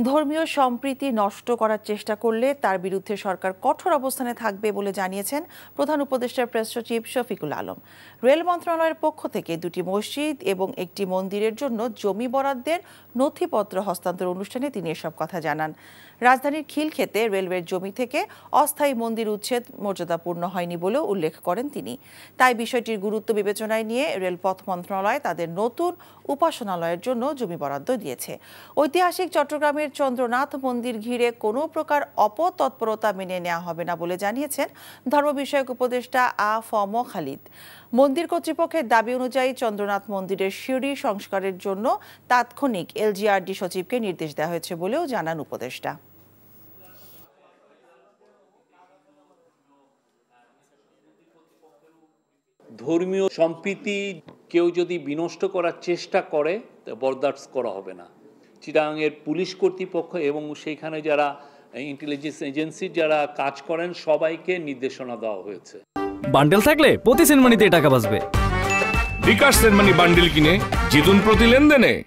ধর্মীয় সম্প্রীতি নষ্ট করার চেষ্টা করলে তার বিরুদ্ধে সরকার কঠোর অবস্থানে থাকবে বলে জানিয়েছেন প্রধান উপদেষ্টার প্রেস সচিব শফিকুল আলম। রেল মন্ত্রণালয়ের পক্ষ থেকে দুটি মসজিদ এবং একটি মন্দিরের জন্য জমি বরাদ্দের নথিপত্র হস্তান্তর অনুষ্ঠানে তিনি এসব কথা জানান। রাজধানীর খিলক্ষেতে রেলওয়ের জমি থেকে অস্থায়ী মন্দির উচ্ছেদ মর্যাদাপূর্ণ হয়নি বলেও উল্লেখ করেন তিনি। তাই বিষয়টির গুরুত্ব বিবেচনায় নিয়ে রেলপথ মন্ত্রণালয় তাদের নতুন উপাসনালয়ের জন্য জমি বরাদ্দ দিয়েছে। ঐতিহাসিক চট্টগ্রামের চন্দ্রনাথ মন্দির ঘিরে কোনো প্রকার অপতৎপরতা মেনে নেওয়া হবে না বলে জানিয়েছেন ধর্ম বিষয়ক উপদেষ্টা আ.ফ.ম. খালিদ। মন্দির কর্তৃপক্ষের দাবি অনুযায়ী চন্দ্রনাথ মন্দিরের সিঁড়ি সংস্কারের জন্য তাৎক্ষণিক এলজিআরডি সচিবকে নির্দেশ দেওয়া হয়েছে বলেও জানান উপদেষ্টা। ধর্মীয় সম্প্রীতি কেউ যদি বিনষ্ট করার চেষ্টা করে বরদাস্ত করা হবে না। চিটাগাংয়ের পুলিশ কর্তৃপক্ষ এবং সেইখানে যারা ইন্টেলিজেন্স এজেন্সির যারা কাজ করেন সবাইকে নির্দেশনা দেওয়া হয়েছে। বান্ডেল থাকলে প্রতি সেনমানিতে টাকা বাঁচবে। বিকাশ সেনমানি বান্ডেল কিনে জিতুন প্রতি লেনদেনে।